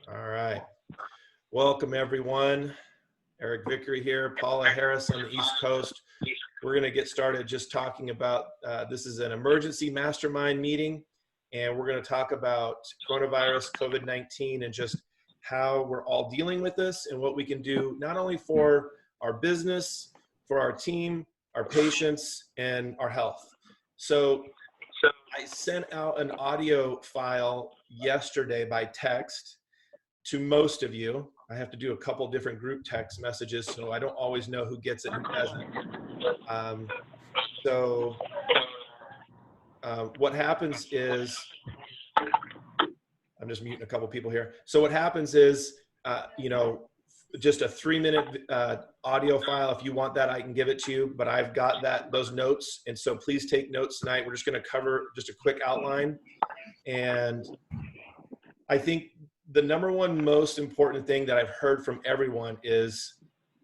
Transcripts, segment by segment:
All right. Welcome, everyone. Eric Vickery here, Paula Harris on the East Coast. We're going to get started just talking about, this is an emergency mastermind meeting, and we're going to talk about coronavirus, COVID-19, and just how we're all dealing with this and what we can do, not only for our business, for our team, our patients, and our health. So I sent out an audio file yesterday by text to most of you. I have to do a couple different group text messages, so I don't always know who gets it and who doesn't. What happens is, I'm just muting a couple people here. So what happens is, just a 3-minute audio file. If you want that, I can give it to you, but I've got those notes. And so please take notes tonight. We're just going to cover just a quick outline. And I think the number one most important thing that I've heard from everyone is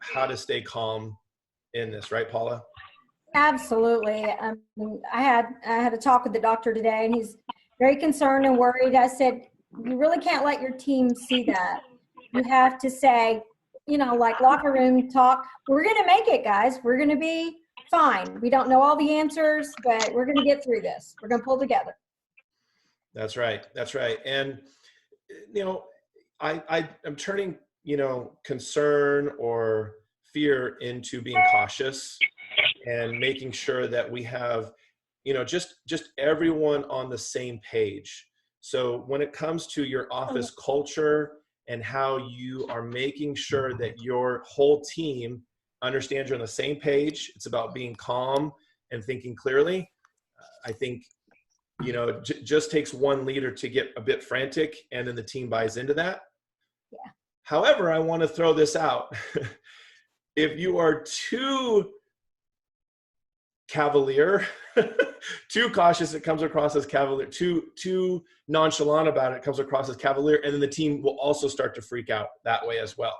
how to stay calm in this, right, Paula? Absolutely. I had a talk with the doctor today, and he's very concerned and worried. I said, you really can't let your team see that. You have to say, like locker room talk, we're going to make it, guys. We're going to be fine. We don't know all the answers, but we're going to get through this. We're going to pull together. That's right. That's right. And, I'm turning, concern or fear into being cautious and making sure that we have, just everyone on the same page. So when it comes to your office culture and how you are making sure that your whole team understands you're on the same page, it's about being calm and thinking clearly. I think, it just takes one leader to get a bit frantic, and then the team buys into that. Yeah. However, I want to throw this out. If you are too cavalier, too cautious, it comes across as cavalier. Too nonchalant about it, it comes across as cavalier, and then the team will also start to freak out that way as well.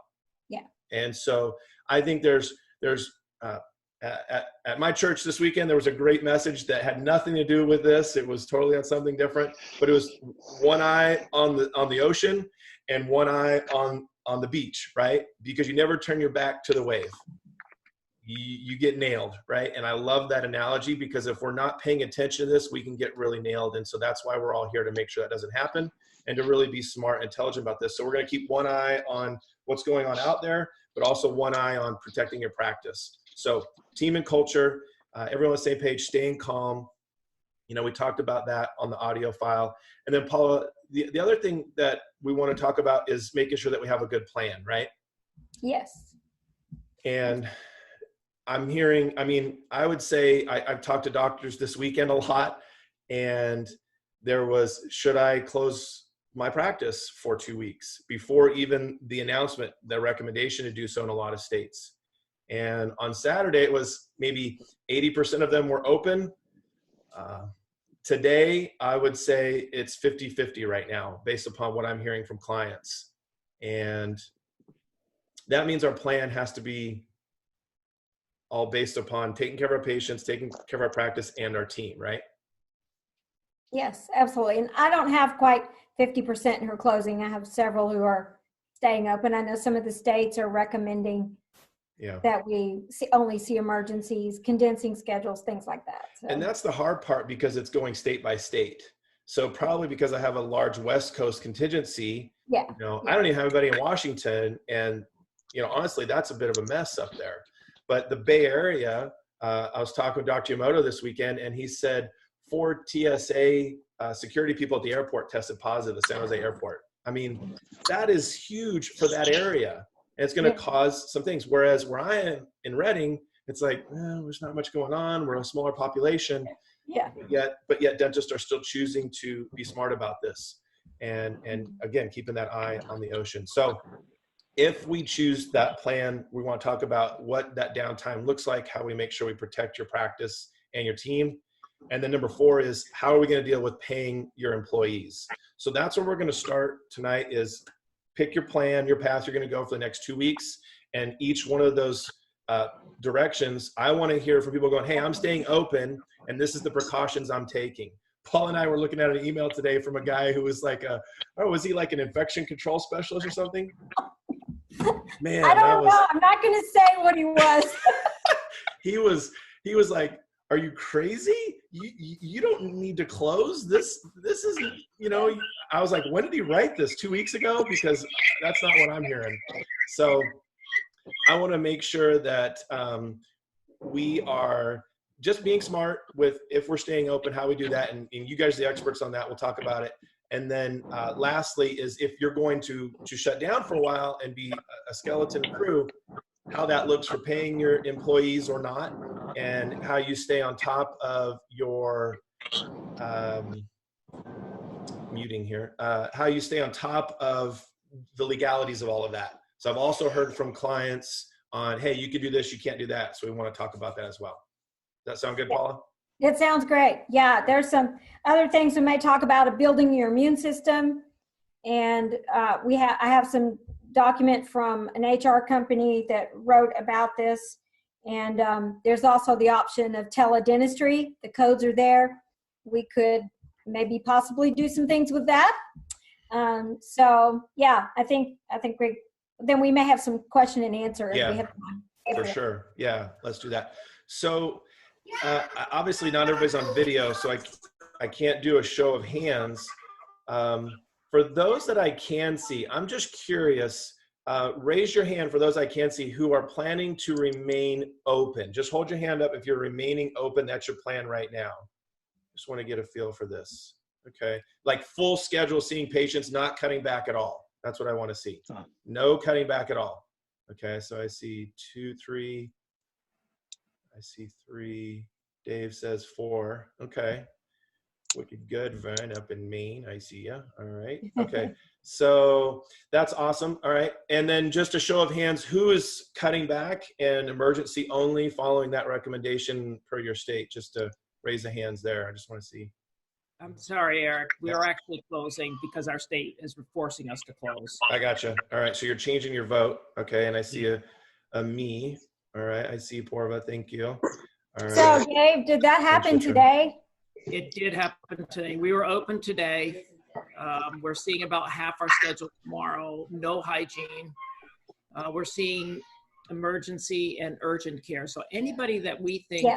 Yeah. And so I think there's at my church this weekend, there was a great message that had nothing to do with this. It was totally on something different, but it was one eye on the ocean and one eye on the beach, right? Because you never turn your back to the wave. You get nailed, right? And I love that analogy, because if we're not paying attention to this, we can get really nailed. And so that's why we're all here, to make sure that doesn't happen and to really be smart and intelligent about this. So we're going to keep one eye on what's going on out there, but also one eye on protecting your practice. So team and culture, everyone on the same page, staying calm. We talked about that on the audio file. And then Paula, the other thing that we want to talk about is making sure that we have a good plan, right? Yes. And I'm hearing, I would say I've talked to doctors this weekend a lot, and there was, should I close my practice for 2 weeks before even the announcement, the recommendation to do so in a lot of states. And on Saturday, it was maybe 80% of them were open. Today, I would say it's 50-50 right now, based upon what I'm hearing from clients. And that means our plan has to be all based upon taking care of our patients, taking care of our practice, and our team, right? Yes, absolutely. And I don't have quite 50% who are closing. I have several who are staying open. I know some of the states are recommending that we only see emergencies, condensing schedules, things like that. So. And that's the hard part, because it's going state by state. So probably because I have a large West Coast contingency, I don't even have anybody in Washington. And, honestly, that's a bit of a mess up there. But the Bay Area, I was talking with Dr. Yamamoto this weekend, and he said 4 TSA security people at the airport tested positive at the San Jose airport. That is huge for that area. And it's going to cause some things. Whereas where I am in Reading, it's like, there's not much going on. We're a smaller population. Yeah. But yet dentists are still choosing to be smart about this. And again, keeping that eye on the ocean. So if we choose that plan, we want to talk about what that downtime looks like, how we make sure we protect your practice and your team. And then number 4 is, how are we going to deal with paying your employees? So that's where we're going to start tonight, is pick your plan, your path you're going to go for the next 2 weeks. And each one of those directions, I want to hear from people going, hey, I'm staying open, and this is the precautions I'm taking. Paul and I were looking at an email today from a guy who was like, was he like an infection control specialist or something? Man, I don't know. I'm not going to say what he was. he was like, are you crazy? You don't need to close this. This is, I was like, when did he write this? 2 weeks ago? Because that's not what I'm hearing. So I want to make sure that we are just being smart with, if we're staying open, how we do that. And you guys are the experts on that. We'll talk about it. And then lastly is, if you're going to shut down for a while and be a skeleton crew, how that looks for paying your employees or not, and how you stay on top of your muting here, how you stay on top of the legalities of all of that. So I've also heard from clients on, hey, you could do this, you can't do that. So we want to talk about that as well. Does that sound good, Paula? It sounds great. Yeah, there's some other things we may talk about, building your immune system. And I have some document from an HR company that wrote about this. And there's also the option of teledentistry. The codes are there. We could maybe possibly do some things with that. So yeah, I think then we may have some question and answer. Yeah, if we have time. For sure. Yeah, let's do that. So obviously not everybody's on video, so I can't do a show of hands. For those that I can see, I'm just curious, raise your hand for those I can see who are planning to remain open. Just hold your hand up if you're remaining open. That's your plan right now. Just want to get a feel for this. Okay. Like full schedule, seeing patients, not cutting back at all. That's what I want to see. No cutting back at all. Okay. So I see 2, 3. I see 3. Dave says 4. Okay. Wicked good. Vern up in Maine. I see ya. All right. Okay. So that's awesome. All right. And then just a show of hands, who is cutting back and emergency only following that recommendation per your state? Just to raise the hands there. I just want to see. I'm sorry, Eric. We are actually closing because our state is forcing us to close. I gotcha. All right. So you're changing your vote. Okay. And I see a me. All right. I see Porva. Thank you. All right. So Dave, did that happen today? It did happen today. We were open today. We're seeing about half our schedule tomorrow. No hygiene. We're seeing emergency and urgent care. So anybody that we think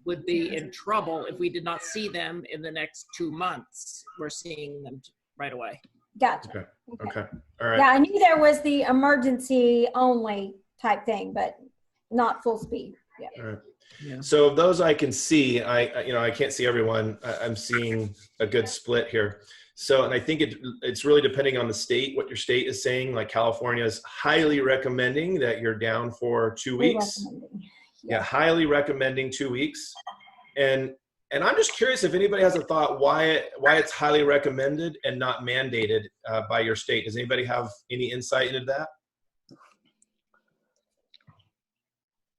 would be in trouble if we did not see them in the next 2 months, we're seeing them right away. Gotcha. Okay. All right. Yeah, I knew there was the emergency only type thing, but not full speed. Yeah. All right. Yeah. So of those I can see, I can't see everyone. I'm seeing a good split here. So, and I think it's really depending on the state, what your state is saying. Like California is highly recommending that you're down for 2 weeks. Yeah, highly recommending 2 weeks. And I'm just curious if anybody has a thought why it's highly recommended and not mandated by your state. Does anybody have any insight into that?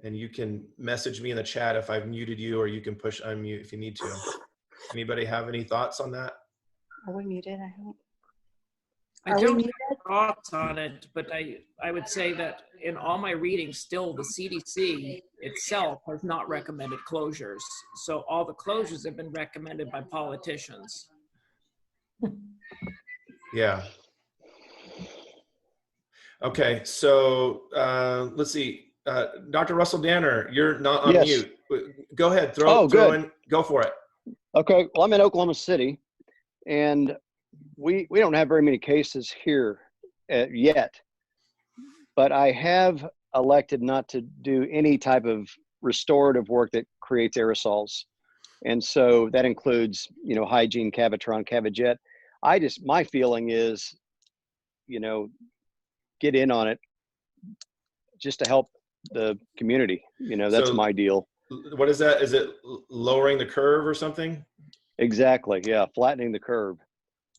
And you can message me in the chat if I've muted you, or you can push unmute if you need to. Anybody have any thoughts on that? Are we muted? I don't have thoughts on it, but I would say that in all my reading, still the CDC itself has not recommended closures. So all the closures have been recommended by politicians. Yeah. Okay, so let's see. Dr. Russell Danner, you're not on mute. Go ahead, throw in, go for it. Okay, well, I'm in Oklahoma City, and we don't have very many cases here yet, but I have elected not to do any type of restorative work that creates aerosols. And so that includes, hygiene, Cavitron, Cavijet. My feeling is, get in on it just to help the community. That's my deal. What is that? Is it lowering the curve or something? Exactly. Yeah. Flattening the curve.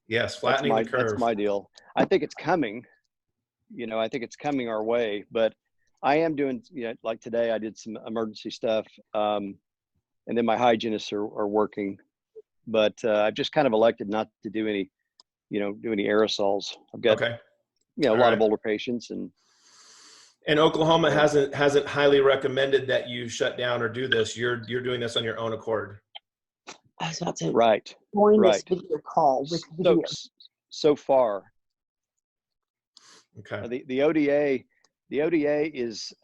Yes. Flattening the curve. That's my deal. I think it's coming, I think it's coming our way, but I am doing, like today I did some emergency stuff. And then my hygienists are working, but I've just kind of elected not to do any, do any aerosols. I've got, a lot of older patients, and Oklahoma hasn't highly recommended that you shut down or do this. You're doing this on your own accord. I was about to Right. join this Right. video call with video. So far, Okay. the ODA is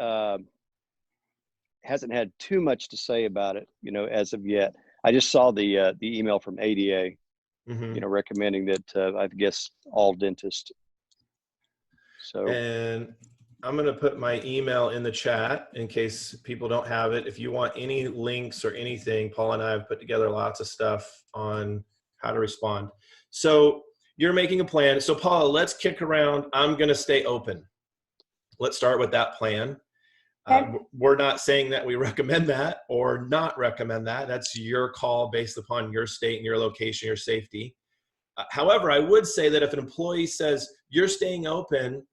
hasn't had too much to say about it, as of yet. I just saw the email from ADA, Mm-hmm. recommending that I guess all dentists. So, and I'm going to put my email in the chat in case people don't have it. If you want any links or anything, Paul and I have put together lots of stuff on how to respond. So you're making a plan. So Paula, let's kick around. I'm going to stay open. Let's start with that plan. Okay. We're not saying that we recommend that or not recommend that. That's your call based upon your state and your location, your safety. However, I would say that if an employee says, you're staying open,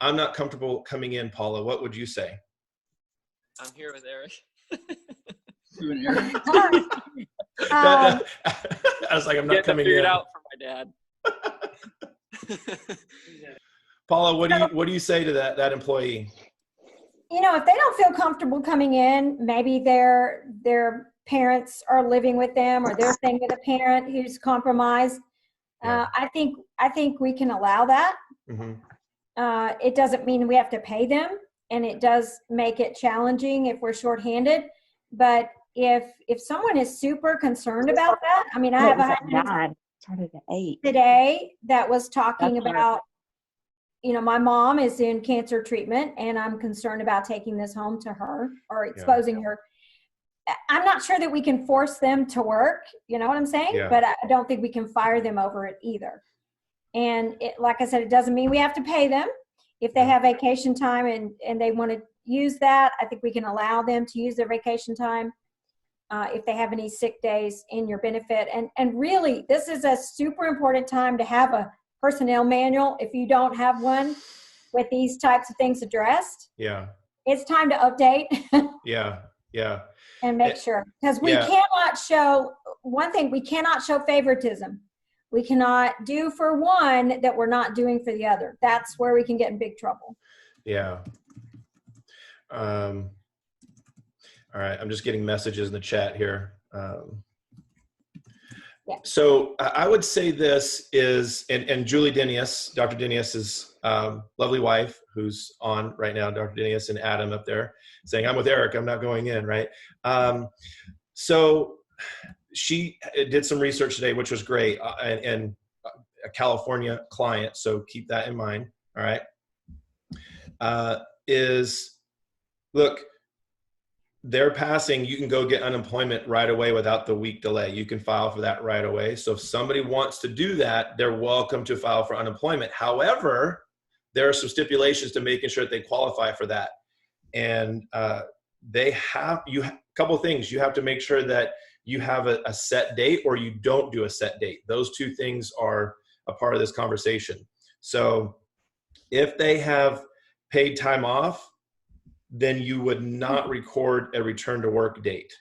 I'm not comfortable coming in, Paula, what would you say? I'm here with Eric. I was like, I'm not coming in. Figured out for my dad. Paula, what do you say to that employee? If they don't feel comfortable coming in, maybe their parents are living with them or they're staying with a parent who's compromised. Yeah. I think we can allow that. Mm-hmm. It doesn't mean we have to pay them, and it does make it challenging if we're shorthanded. But if someone is super concerned about that, I mean, I have a husband started at 8 today that was talking about, my mom is in cancer treatment and I'm concerned about taking this home to her or exposing her. I'm not sure that we can force them to work, you know what I'm saying? Yeah. But I don't think we can fire them over it either. And like I said, it doesn't mean we have to pay them. If they have vacation time and they want to use that, I think we can allow them to use their vacation time if they have any sick days in your benefit. And really, this is a super important time to have a personnel manual. If you don't have one with these types of things addressed, it's time to update. Yeah. And make sure, because we cannot show one thing. We cannot show favoritism. We cannot do for one that we're not doing for the other. That's where we can get in big trouble. Yeah. All right. I'm just getting messages in the chat here. So I would say this is, and Julie Dinius, Dr. Dinius's lovely wife, who's on right now, Dr. Dinius and Adam up there saying, I'm with Eric, I'm not going in, right? So she did some research today, which was great, and a California client, so keep that in mind, all right? Look, they're passing, you can go get unemployment right away without the week delay. You can file for that right away. So if somebody wants to do that, they're welcome to file for unemployment. However, there are some stipulations to making sure that they qualify for that. And a couple of things. You have to make sure that you have a set date or you don't do a set date. Those two things are a part of this conversation. So if they have paid time off, then you would not record a return to work date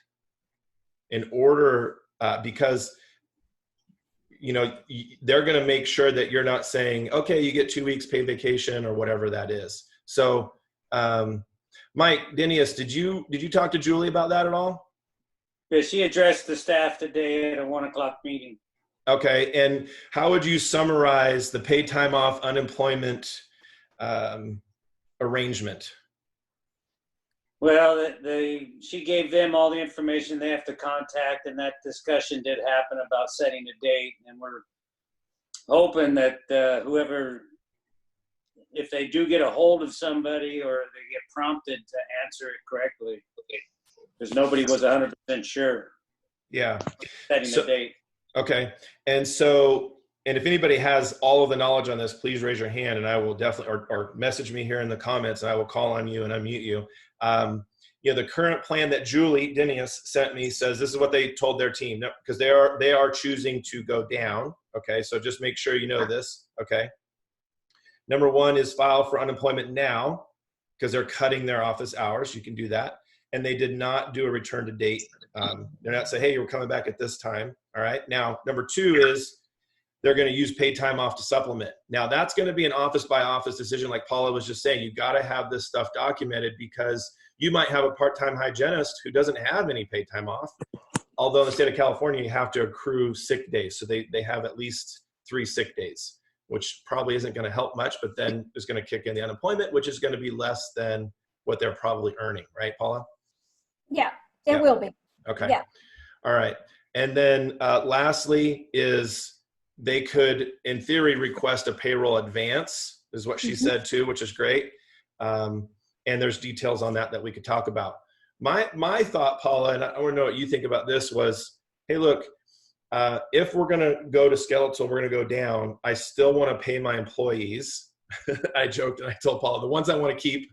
in order, because they're going to make sure that you're not saying, okay, you get 2 weeks paid vacation or whatever that is. So Mike Dinius, did you talk to Julie about that at all? Yeah, she addressed the staff today at a 1 o'clock meeting. Okay, and how would you summarize the paid time off unemployment arrangement? Well, she gave them all the information they have to contact, and that discussion did happen about setting a date. And we're hoping that whoever, if they do get a hold of somebody or they get prompted to answer it correctly, because nobody was 100% sure. Yeah. Setting a date. Okay. And so, and if anybody has all of the knowledge on this, please raise your hand and I will definitely, or message me here in the comments and I will call on you and unmute you. The current plan that Julie Dinius sent me says this is what they told their team, because they are choosing to go down. Okay. So just make sure you know this. Okay. Number one is file for unemployment now, because they're cutting their office hours. You can do that. And they did not do a return to date. They're not saying, hey, you're coming back at this time. All right. Now, number two is they're going to use paid time off to supplement. Now, that's going to be an office by office decision. Like Paula was just saying, you got to have this stuff documented, because you might have a part-time hygienist who doesn't have any paid time off. although in the state of California, you have to accrue sick days. So they have at least 3 sick days, which probably isn't going to help much, but then is going to kick in the unemployment, which is going to be less than what they're probably earning. Right, Paula? Yeah, it will be. Okay. Yeah. All right. And then lastly is they could, in theory, request a payroll advance, is what she said too, which is great. And there's details on that we could talk about. My thought, Paula, and I want to know what you think about this, was, hey, look, if we're going to go to skeletal, we're going to go down, I still want to pay my employees. I joked and I told Paula, the ones I want to keep.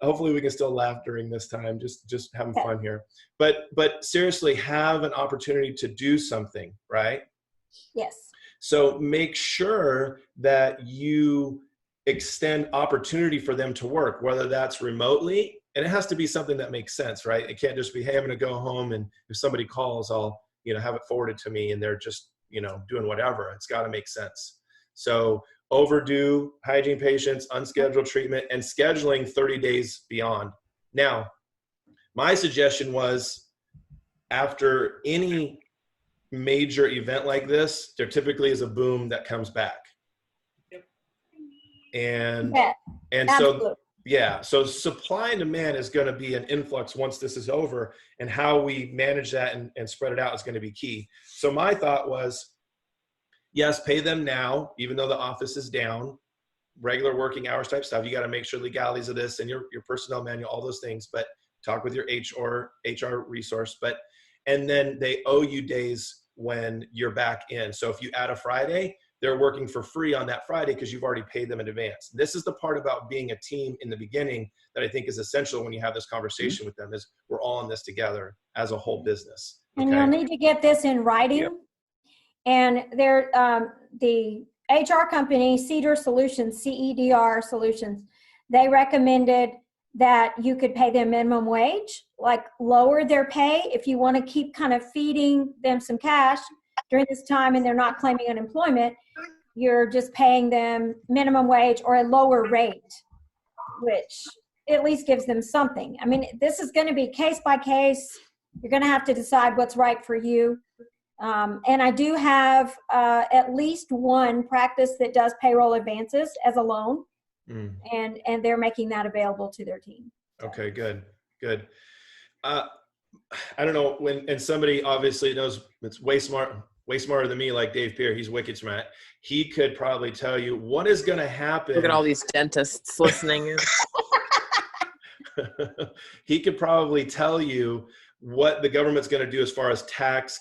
Hopefully we can still laugh during this time, just having fun here. But seriously, have an opportunity to do something, right? Yes. So make sure that you extend opportunity for them to work, whether that's remotely, and it has to be something that makes sense, right? It can't just be, hey, I'm going to go home, and if somebody calls, I'll, have it forwarded to me, and they're just, doing whatever. It's got to make sense. So overdue hygiene patients, unscheduled treatment, and scheduling 30 days beyond. Now, my suggestion was, after any major event like this, there typically is a boom that comes back. And so, so supply and demand is going to be an influx once this is over, and how we manage that and spread it out is going to be key. So my thought was, yes, pay them now, even though the office is down, regular working hours type stuff. You got to make sure legalities of this and your personnel manual, all those things, but talk with your HR resource. And then they owe you days when you're back in. So if you add a Friday, they're working for free on that Friday because you've already paid them in advance. This is the part about being a team in the beginning that I think is essential when you have this conversation with them, is we're all in this together as a whole business. Okay? And you'll need to get this in writing. Yep. And the HR company, CEDR Solutions, they recommended that you could pay them minimum wage, like lower their pay if you want to keep kind of feeding them some cash during this time and they're not claiming unemployment. You're just paying them minimum wage or a lower rate, which at least gives them something. I mean, this is going to be case by case. You're going to have to decide what's right for you. And I do have at least one practice that does payroll advances as a loan, and they're making that available to their team. Okay, good. I don't know and somebody obviously knows, it's way smarter than me, like Dave Peer. He's wicked smart. He could probably tell you what is going to happen. Look at all these dentists listening. He could probably tell you what the government's going to do as far as tax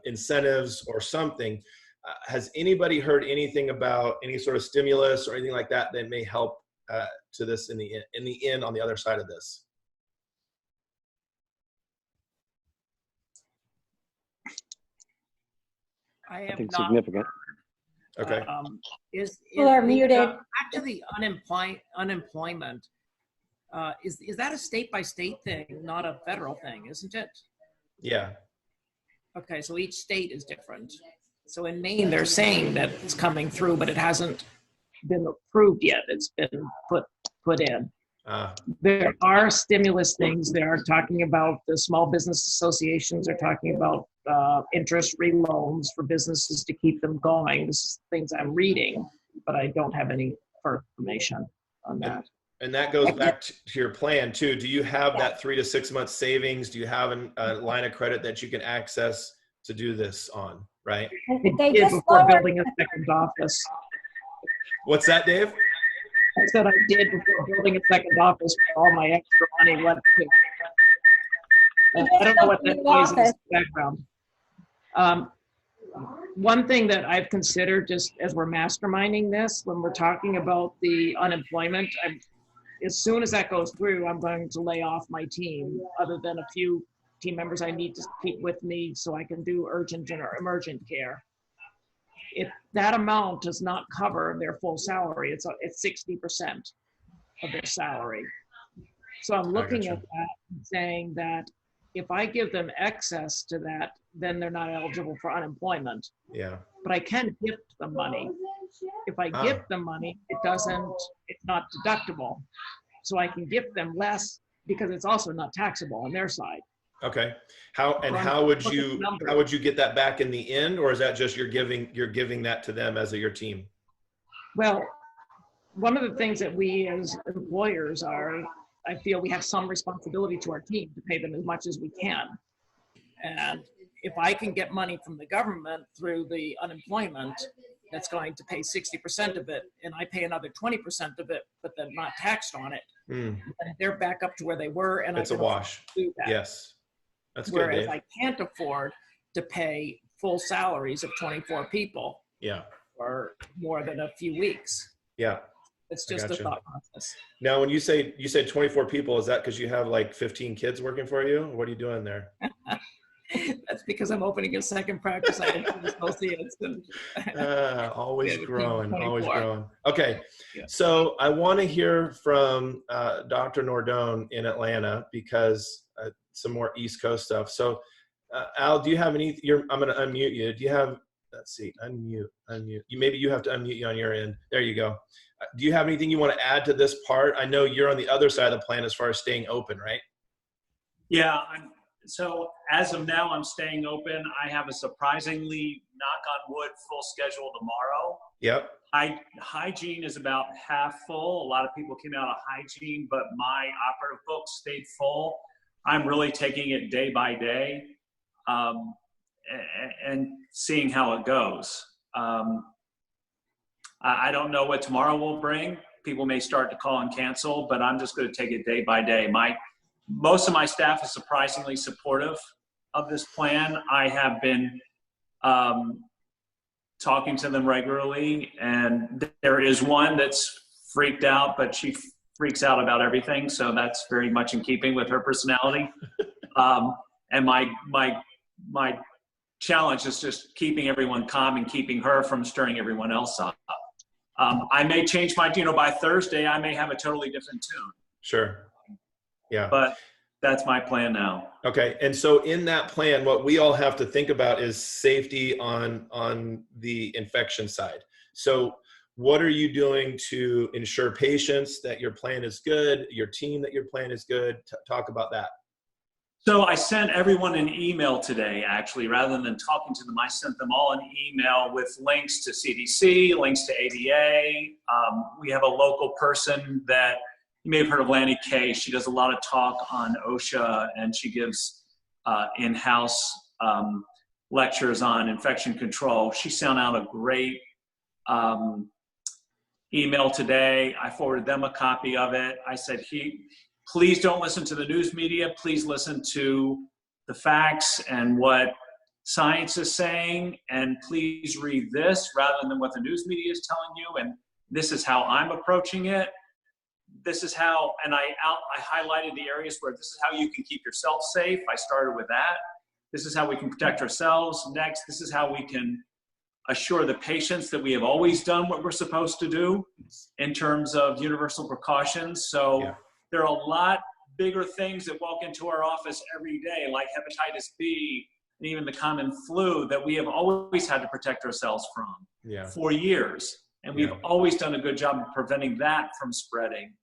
incentives or something. Has anybody heard anything about any sort of stimulus or anything like that that may help to this in the end on the other side of this? I think significant. Okay. People are muted. Back to the unemployment. Is that a state by state thing, not a federal thing, isn't it? Yeah. Okay, so each state is different. So in Maine, they're saying that it's coming through, but it hasn't been approved yet. It's been put in. There are stimulus things. They are talking about the small business associations are talking about interest-free loans for businesses to keep them going. This is things I'm reading, but I don't have any further information on that. And that goes back to your plan too. Do you have that 3 to 6 months savings? Do you have a line of credit that you can access to do this on, right? They did just before building a second office. What's that, Dave? I said I did before building a second office for all my extra money left to. I don't know what that noise is in the background. One thing that I've considered, just as we're masterminding this, when we're talking about the unemployment, as soon as that goes through, I'm going to lay off my team, other than a few team members I need to keep with me so I can do urgent and emergent care. If that amount does not cover their full salary, it's 60% of their salary. So I'm looking at that and saying that if I give them excess to that, then they're not eligible for unemployment. Yeah. But I can gift them money. If I gift them money, it's not deductible. So I can gift them less because it's also not taxable on their side. Okay. How would you get that back in the end, or is that just you're giving that to them as your team? Well, one of the things that we as employers I feel we have some responsibility to our team to pay them as much as we can. And if I can get money from the government through the unemployment, that's going to pay 60% of it, and I pay another 20% of it, but then not taxed on it. And they're back up to where they were, and it's a wash. Do that. Yes, that's good. Whereas Dave. I can't afford to pay full salaries of 24 people. Yeah. For more than a few weeks. Yeah. It's just a thought process. Now, when you said 24 people, is that because you have like 15 kids working for you? What are you doing there? That's because I'm opening a second practice. I have associates. Always growing, always growing. Okay, so I want to hear from Dr. Nordone in Atlanta because some more East Coast stuff. So, Al, do you have any? I'm going to unmute you. Do you have? Let's see. Unmute. Maybe you have to unmute you on your end. There you go. Do you have anything you want to add to this part? I know you're on the other side of the plan as far as staying open, right? Yeah. So as of now, I'm staying open. I have a surprisingly, knock on wood, full schedule tomorrow. Yep. Hygiene is about half full. A lot of people came out of hygiene, but my operative book stayed full. I'm really taking it day by day and seeing how it goes. I don't know what tomorrow will bring. People may start to call and cancel, but I'm just going to take it day by day. Most of my staff is surprisingly supportive of this plan. I have been talking to them regularly, and there is one that's freaked out, but she freaks out about everything, so that's very much in keeping with her personality. And my challenge is just keeping everyone calm and keeping her from stirring everyone else up. I may change my, by Thursday, I may have a totally different tune. Sure. Yeah. But that's my plan now. Okay. And so in that plan, what we all have to think about is safety on the infection side. So what are you doing to ensure patients that your plan is good, your team that your plan is good? Talk about that. So I sent everyone an email today, actually, rather than talking to them. I sent them all an email with links to CDC, links to ADA. We have a local person that you may have heard of, Lanny Kay. She does a lot of talk on OSHA, and she gives in-house lectures on infection control. She sent out a great email today. I forwarded them a copy of it. I said, please don't listen to the news media. Please listen to the facts and what science is saying, and please read this rather than what the news media is telling you. And this is how I'm approaching it. This is how, and I highlighted the areas where this is how you can keep yourself safe. I started with that. This is how we can protect ourselves. Next, this is how we can assure the patients that we have always done what we're supposed to do in terms of universal precautions. So there are a lot bigger things that walk into our office every day, like hepatitis B and even the common flu, that we have always had to protect ourselves from for years. And we've always done a good job of preventing that from spreading.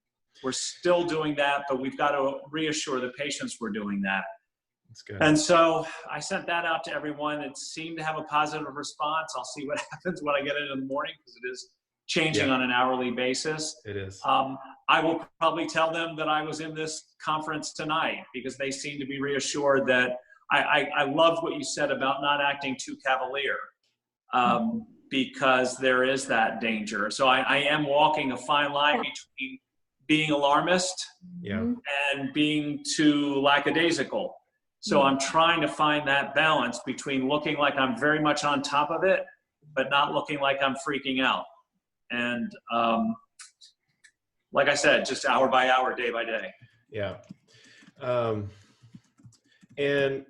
We're still doing that, but we've got to reassure the patients we're doing that. That's good. And so I sent that out to everyone. It seemed to have a positive response. I'll see what happens when I get it in the morning, because it is changing on an hourly basis. It is. I will probably tell them that I was in this conference tonight, because they seem to be reassured that I loved what you said about not acting too cavalier, because there is that danger. So I am walking a fine line between being alarmist and being too lackadaisical. So I'm trying to find that balance between looking like I'm very much on top of it, but not looking like I'm freaking out. And like I said, just hour by hour, day by day. Yeah. And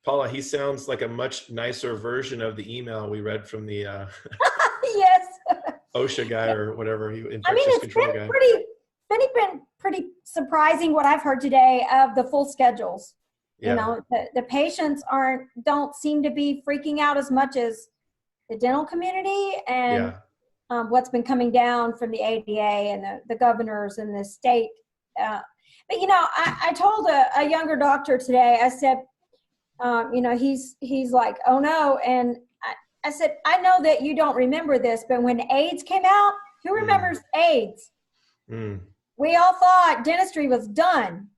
Paula, he sounds like a much nicer version of the email we read from the yes. OSHA guy or whatever, infectious it's control been guy. been pretty surprising what I've heard today of the full schedules. Yeah. You know, the patients don't seem to be freaking out as much as the dental community and what's been coming down from the ADA and the governors and the state. But, I told a younger doctor today, I said, he's like, oh no. And I said, I know that you don't remember this, but when AIDS came out, who remembers AIDS? We all thought dentistry was done.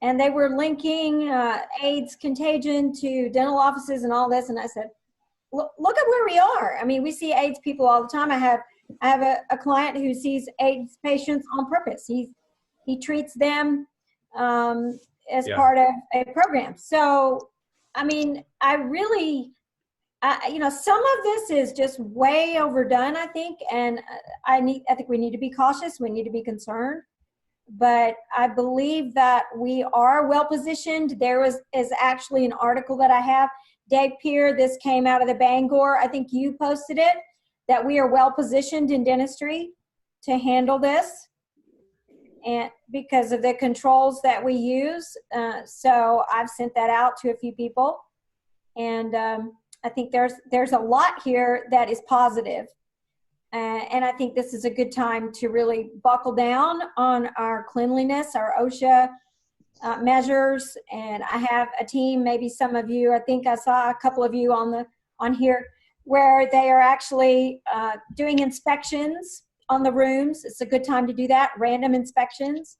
And they were linking AIDS contagion to dental offices and all this. And I said, look at where we are. I mean, we see AIDS people all the time. I have a client who sees AIDS patients on purpose. He treats them as part of a program. So, I mean, some of this is just way overdone, I think. And I think we need to be cautious. We need to be concerned. But I believe that we are well positioned. There is actually an article that I have. Dave Peer, this came out of the Bangor. I think you posted it, that we are well positioned in dentistry to handle this, and because of the controls that we use. So I've sent that out to a few people, and I think there's a lot here that is positive. And I think this is a good time to really buckle down on our cleanliness, our OSHA measures. And I have a team, maybe some of you, I think I saw a couple of you on here, where they are actually doing inspections on the rooms. It's a good time to do that, random inspections.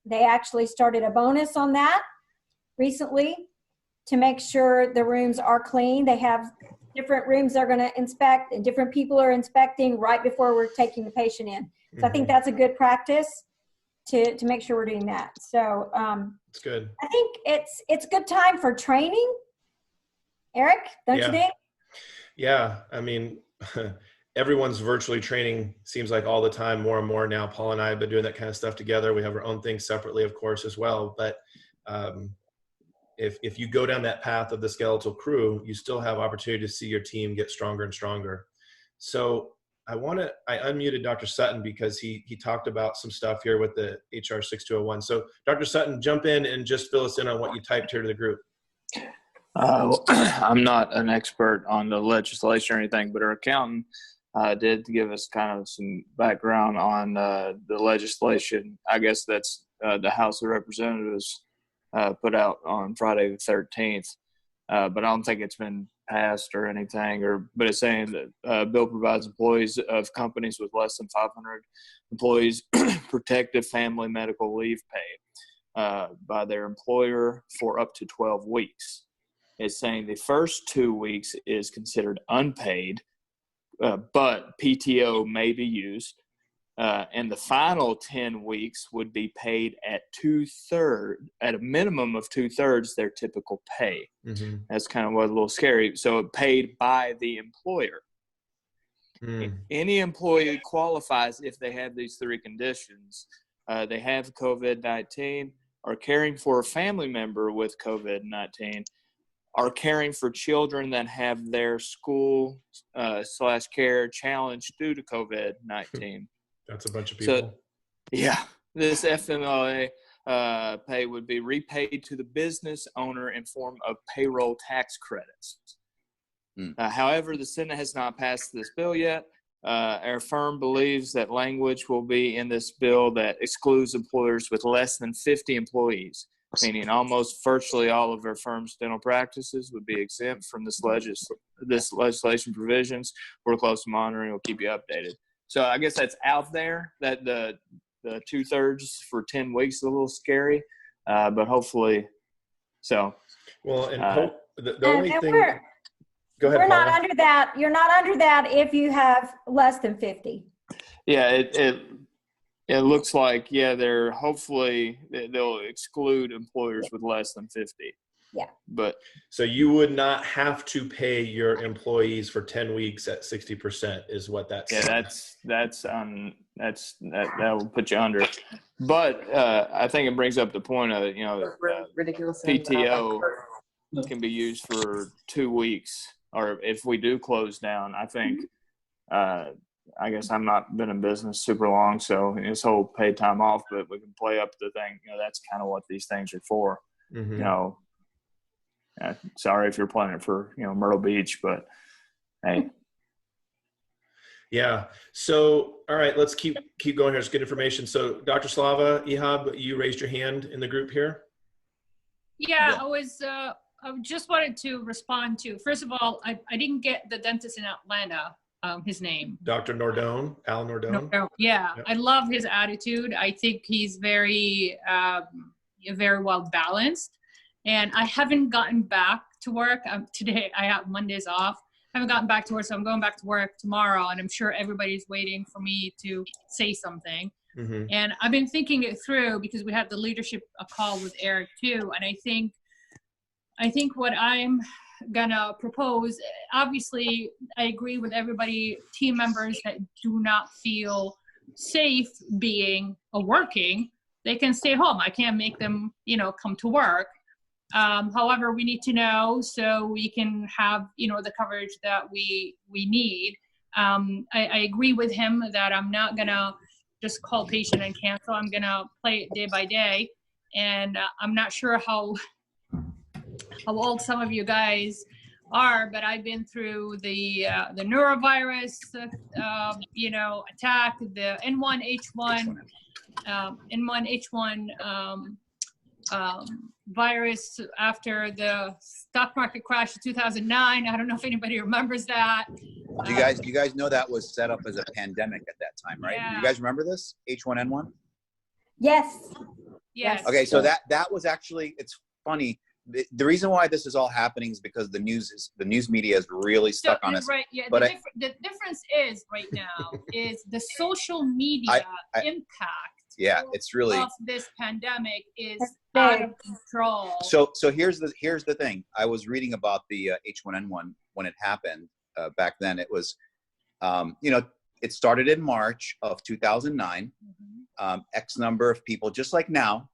They actually started a bonus on that recently to make sure the rooms are clean. They have different rooms they're going to inspect, and different people are inspecting right before we're taking the patient in. So I think that's a good practice to make sure we're doing that. So it's good. I think it's good time for training. Eric, don't you think? Yeah. I mean, everyone's virtually training, seems like all the time, more and more now. Paul and I have been doing that kind of stuff together. We have our own things separately, of course, as well. But if you go down that path of the skeletal crew, you still have opportunity to see your team get stronger and stronger. So I unmuted Dr. Sutton because he talked about some stuff here with the HR 6201. So Dr. Sutton, jump in and just fill us in on what you typed here to the group. I'm not an expert on the legislation or anything, but our accountant did give us kind of some background on the legislation. I guess that's the House of Representatives put out on Friday the 13th, but I don't think it's been passed or anything. But it's saying that bill provides employees of companies with less than 500 employees protective family medical leave pay by their employer for up to 12 weeks. It's saying the first 2 weeks is considered unpaid, but PTO may be used. And the final 10 weeks would be paid at a minimum of 2/3 their typical pay. Mm-hmm. That's kind of what's a little scary. So paid by the employer. Any employee qualifies if they have these three conditions. They have COVID-19, are caring for a family member with COVID-19, are caring for children that have their school / care challenged due to COVID-19. That's a bunch of people. So, yeah, this FMLA pay would be repaid to the business owner in form of payroll tax credits. However, the Senate has not passed this bill yet. Our firm believes that language will be in this bill that excludes employers with less than 50 employees, meaning almost virtually all of our firm's dental practices would be exempt from this legislation provisions. We're close to monitoring. We'll keep you updated. So I guess that's out there, that the 2/3 for 10 weeks is a little scary, but hopefully so. Well, and the only thing. Go ahead, we're Paula. not under that. You're not under that if you have less than 50. Yeah, it looks like, they're hopefully they'll exclude employers with less than 50. Yeah. But so you would not have to pay your employees for 10 weeks at 60% is what that's. Yeah, that will put you under. But I think it brings up the point of, ridiculous PTO can be used for 2 weeks, or if we do close down, I think, I guess I'm not been in business super long, so this whole paid time off, but we can play up the thing. That's kind of what these things are for. Mm-hmm. Sorry if you're planning for, Myrtle Beach, but hey. Yeah. So, all right, let's keep going here. It's good information. So, Dr. Slava, Ihab, you raised your hand in the group here. Yeah, I just wanted to respond to, first of all, I didn't get the dentist in Atlanta, his name. Dr. Nordone, Al Nordone. Yeah, Yep. I love his attitude. I think he's very well balanced. And I haven't gotten back to work. Today, I have Mondays off. I haven't gotten back to work, so I'm going back to work tomorrow, and I'm sure everybody's waiting for me to say something. Mm-hmm. And I've been thinking it through because we had the leadership call with Eric too, and I think what I'm gonna propose, obviously, I agree with everybody, team members that do not feel safe being or working, they can stay home. I can't make them, come to work. However, we need to know so we can have, the coverage that we need. I agree with him that I'm not gonna just call patient and cancel. I'm gonna play it day by day. And I'm not sure how old some of you guys are, but I've been through the neurovirus, attack, the N1H1 virus after the stock market crash of 2009. I don't know if anybody remembers that. Do you guys know that was set up as a pandemic at that time, right? Yeah. You guys remember this H1N1? Yes. Yes. Okay, so that was actually, it's funny. The reason why this is all happening is because the news media is really stuck on us. Right. Yeah. But the difference is right now is the social media impact. Yeah, it's really of this pandemic is out of control. So here's the thing. I was reading about the H1N1 when it happened back then. It was, it started in March of 2009. X number of people, just like now.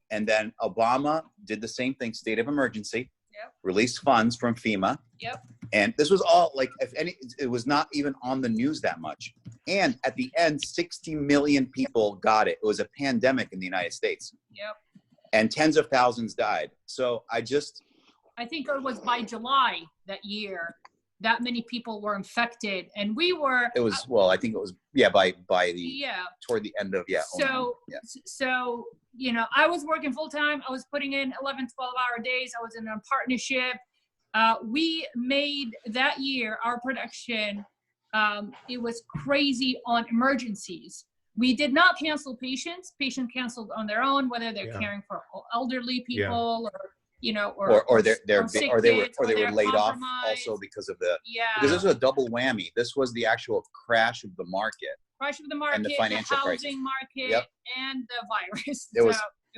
And then Obama did the same thing, state of emergency, released funds from FEMA. Yep. And this was all like, it was not even on the news that much. And at the end, 60 million people got it. It was a pandemic in the United States. Yep. And tens of thousands died. So I think it was by July that year that many people were infected, and we were. It was I think it was by the toward the end of So I was working full time. I was putting in 11, 12-hour days. I was in a partnership. We made that year our production. It was crazy on emergencies. We did not cancel patients. Patients canceled on their own, whether they're caring for elderly people or they were laid off also because of because this was a double whammy. This was the actual crash of the market. And the financial crisis. Housing market, and the virus. It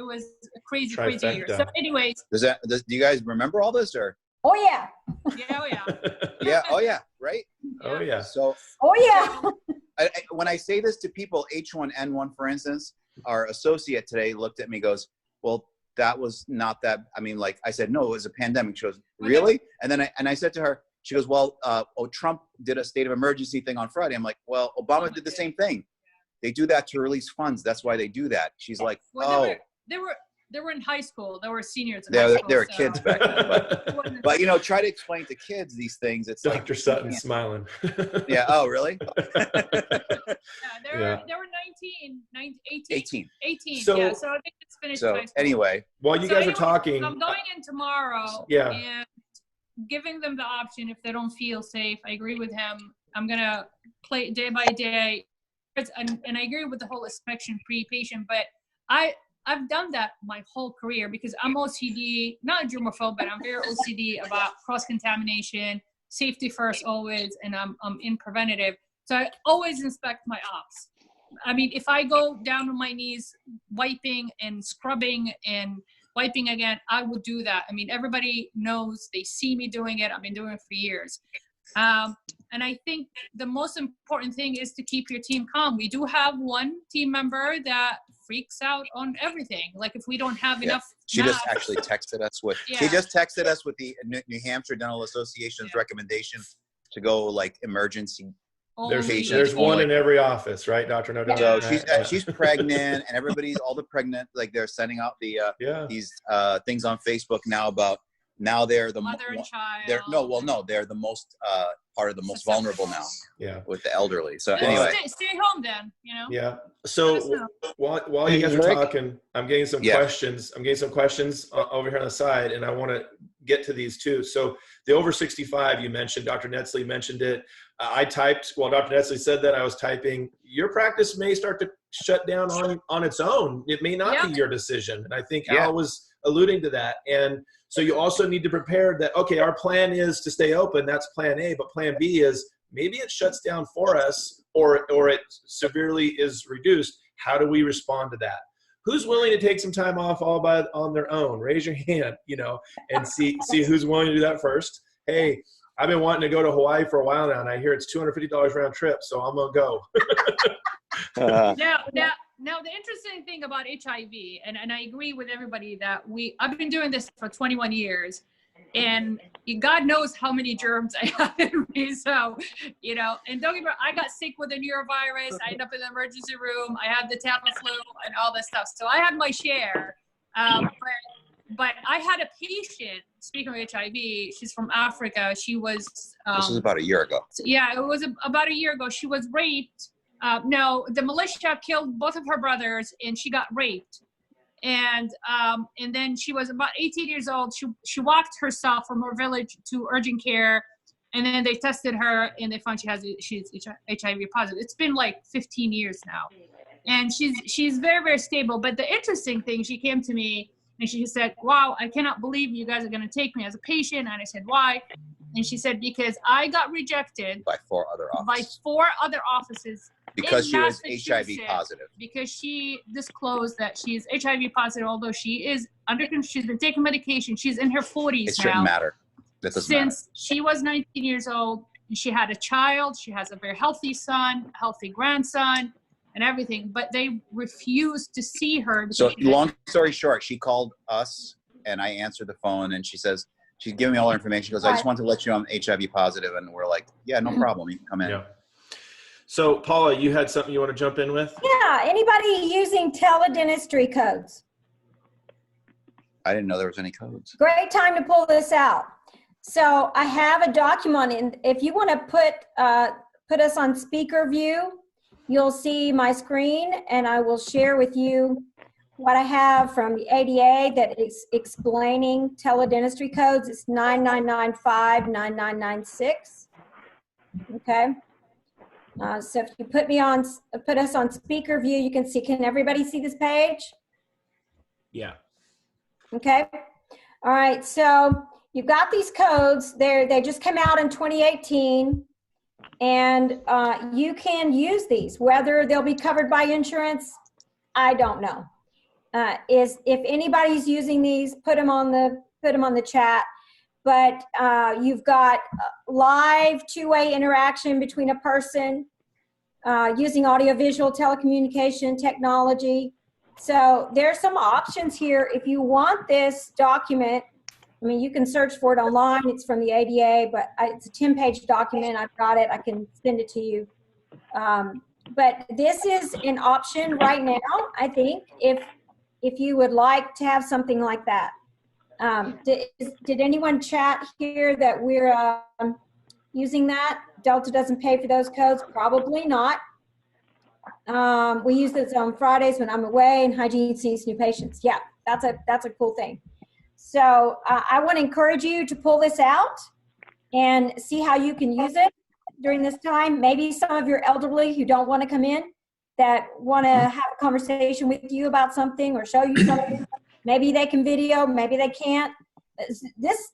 was a crazy year. So anyways. Do you guys remember all this or? Oh yeah. Yeah. Oh yeah. Right. Oh yeah. So. Oh yeah. When I say this to people, H1N1, for instance, our associate today looked at me, goes, "Well, that was not that." I mean, like I said, no, it was a pandemic. She goes, "Really?" And then I said to her, she goes, "Well, Trump did a state of emergency thing on Friday." I'm like, "Well, Obama did the same thing. They do that to release funds. That's why they do that." She's like, "Oh." They were in high school. They were seniors in high school. They were kids back then. But try to explain to kids these things. It's Dr. like Sutton smiling. Yeah. Oh, really? They were 18. So, yeah. So I think it's finished high school. Anyway. While you guys are talking. I'm going in tomorrow. Yeah. And giving them the option if they don't feel safe. I agree with him. I'm going to play it day by day. And I agree with the whole inspection pre-patient, but I've done that my whole career because I'm OCD, not a germaphobe, but I'm very OCD about cross-contamination, safety first always, and I'm in preventative. So I always inspect my ops. I mean, if I go down on my knees, wiping and scrubbing and wiping again, I would do that. I mean, everybody knows, they see me doing it. I've been doing it for years. And I think the most important thing is to keep your team calm. We do have one team member that freaks out on everything. Like if we don't have enough. She just actually texted us with, she just texted us with the New Hampshire Dental Association's recommendation to go like emergency. There's one in every office, right, Dr. Nodell? So she's pregnant, and everybody's all the pregnant, like they're sending out the these things on Facebook now about Now they're the Mother and child. they're the most part of the most vulnerable now. Yeah. With the elderly. So Well, anyway, stay home then. You know. Yeah. So while you guys are Rick? talking, I'm getting some questions. I'm getting some questions over here on the side, and I want to get to these too. So the over 65 you mentioned, Dr. Netzley mentioned it. I typed while Dr. Netzley said that. I was typing. Your practice may start to shut down on its own. It may not be your decision, and I think Al was alluding to that. And so you also need to prepare that. Okay, our plan is to stay open. That's plan A, but plan B is maybe it shuts down for us, or it severely is reduced. How do we respond to that? Who's willing to take some time off on their own? Raise your hand, and see who's willing to do that first. Hey, I've been wanting to go to Hawaii for a while now, and I hear it's $250 round trip, so I'm gonna go. Now, the interesting thing about HIV, and I agree with everybody that I've been doing this for 21 years, and God knows how many germs I have in me. So, and don't get me wrong, I got sick with a neurovirus. I ended up in the emergency room. I had the Tamiflu and all this stuff. So I had my share. But I had a patient, speaking of HIV, she's from Africa. She was. This was about a year ago. Yeah, it was about a year ago. She was raped. No, the militia killed both of her brothers, and she got raped. And then she was about 18 years old. She walked herself from her village to urgent care, and then they tested her, and they found she's HIV positive. It's been like 15 years now, and she's very, very stable. But the interesting thing, she came to me and she said, "Wow, I cannot believe you guys are going to take me as a patient." And I said, "Why?" And she said, "Because I got rejected by 4 other offices. Because she was HIV positive. Because she disclosed that she's HIV positive, although she is she's been taking medication. She's in her 40s now. It shouldn't matter. That doesn't matter. Since she was 19 years old, she had a child. She has a very healthy son, healthy grandson, and everything. But they refused to see her. So long story short, she called us, and I answered the phone, and she says, she's giving me all her information. She goes, "I just want to let you know I'm HIV positive." And we're like, "Yeah, no problem. You can come in." Yeah. So, Paula, you had something you want to jump in with? Yeah. Anybody using teledentistry codes? I didn't know there was any codes. Great time to pull this out. So I have a document, and if you want to put us on speaker view, you'll see my screen, and I will share with you what I have from the ADA that is explaining teledentistry codes. It's 9995, 9996. Okay. So if you put us on speaker view, you can see. Can everybody see this page? Yeah. Okay. All right. So you've got these codes. They just came out in 2018, and you can use these. Whether they'll be covered by insurance, I don't know. If anybody's using these, put them on the chat. But you've got live two-way interaction between a person using audiovisual telecommunication technology. So there's some options here. If you want this document, I mean, you can search for it online. It's from the ADA, but it's a 10-page document. I've got it. I can send it to you. But this is an option right now, I think, if you would like to have something like that. Did anyone chat here that we're using that? Delta doesn't pay for those codes? Probably not. We use this on Fridays when I'm away, and hygiene sees new patients. Yeah, that's a cool thing. So I want to encourage you to pull this out and see how you can use it during this time. Maybe some of your elderly who don't want to come in, that want to have a conversation with you about something or show you something. Maybe they can video, maybe they can't. This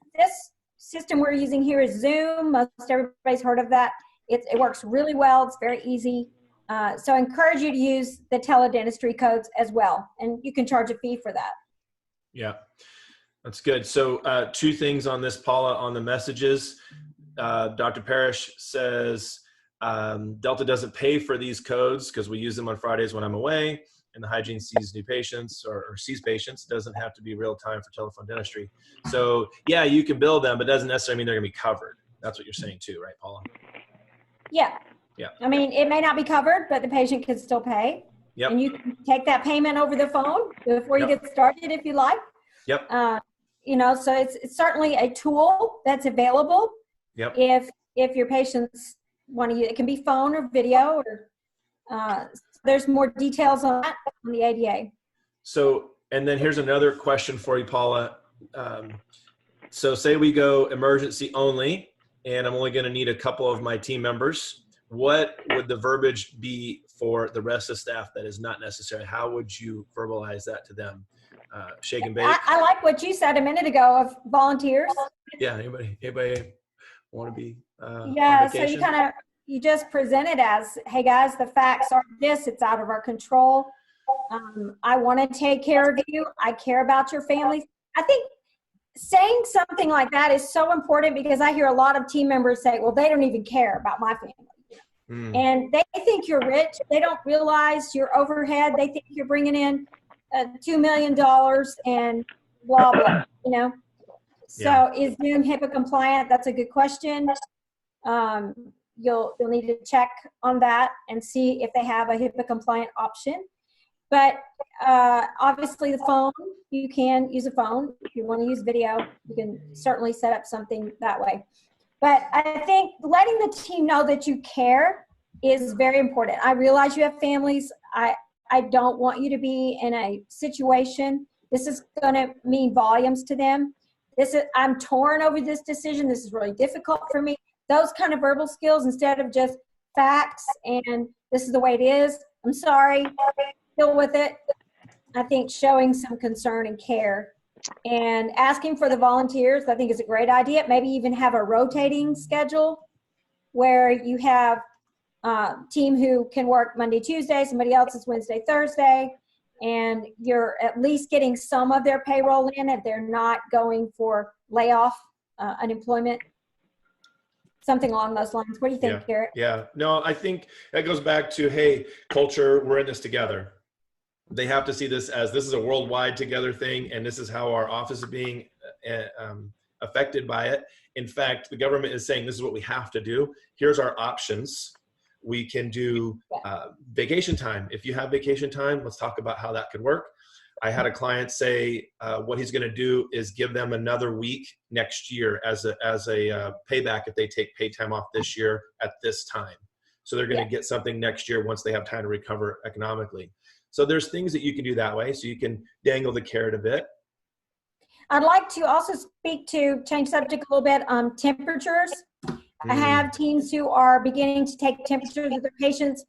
system we're using here is Zoom. Most everybody's heard of that. It works really well. It's very easy. So I encourage you to use the teledentistry codes as well. And you can charge a fee for that. Yeah, that's good. So 2 things on this, Paula, on the messages. Dr. Parrish says, Delta doesn't pay for these codes because we use them on Fridays when I'm away. And the hygiene sees new patients or sees patients. It doesn't have to be real time for telephone dentistry. So yeah, you can bill them, but it doesn't necessarily mean they're gonna be covered. That's what you're saying too, right, Paula? Yeah. Yeah. I mean, it may not be covered, but the patient can still pay. And you can take that payment over the phone before you get started if you like. Yep. so it's certainly a tool that's available. Yep. If your patients want to use it, can be phone or video, or there's more details on that on the ADA. So, and then here's another question for you, Paula. So say we go emergency only, and I'm only going to need a couple of my team members. What would the verbiage be for the rest of the staff that is not necessary? How would you verbalize that to them? Shake and bake? I like what you said a minute ago of volunteers. Yeah, anybody want to be Yeah, on so vacation? you just present it as, hey guys, the facts are this, it's out of our control. I want to take care of you. I care about your families. I think saying something like that is so important, because I hear a lot of team members say, well, they don't even care about my family. And they think you're rich. They don't realize your overhead. They think you're bringing in $2 million and blah, blah, So is Zoom HIPAA compliant? That's a good question. You'll need to check on that and see if they have a HIPAA compliant option. But obviously the phone, you can use a phone. If you want to use video, you can certainly set up something that way. But I think letting the team know that you care is very important. I realize you have families. I don't want you to be in a situation. This is going to mean volumes to them. I'm torn over this decision. This is really difficult for me. Those kind of verbal skills, instead of just facts and this is the way it is. I'm sorry. Deal with it. I think showing some concern and care and asking for the volunteers, I think is a great idea. Maybe even have a rotating schedule where you have a team who can work Monday, Tuesday, somebody else is Wednesday, Thursday, and you're at least getting some of their payroll in if they're not going for layoff, unemployment, something along those lines. What do you think, Garrett? Yeah, no, I think that goes back to, hey, culture, we're in this together. They have to see this as this is a worldwide together thing, and this is how our office is being affected by it. In fact, the government is saying this is what we have to do. Here's our options. We can do vacation time. If you have vacation time, let's talk about how that could work. I had a client say what he's going to do is give them another week next year as a payback if they take paid time off this year at this time. So they're going to get something next year once they have time to recover economically. So there's things that you can do that way. So you can dangle the carrot a bit. I'd like to also change subject a little bit, temperatures. I have teams who are beginning to take temperatures of their patients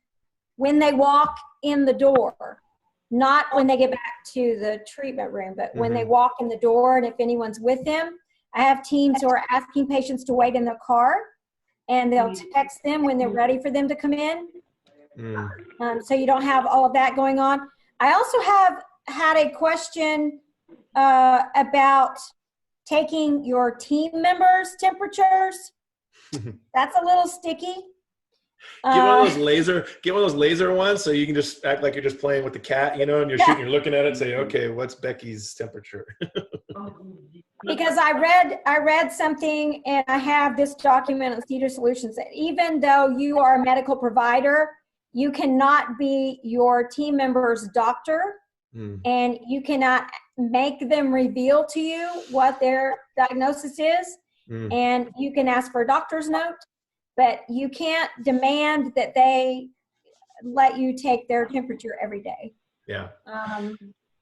when they walk in the door, not when they get back to the treatment room, but when they walk in the door and if anyone's with them. I have teams who are asking patients to wait in their car, and they'll text them when they're ready for them to come in. So you don't have all of that going on. I also have had a question about taking your team members' temperatures. That's a little sticky. Get one of those laser ones, so you can just act like you're just playing with the cat, and you're shooting, you're looking at it and say, okay, what's Becky's temperature? Because I read something, and I have this document on Cedar Solutions, that even though you are a medical provider, you cannot be your team member's doctor, and you cannot make them reveal to you what their diagnosis is. And you can ask for a doctor's note, but you can't demand that they let you take their temperature every day. Yeah.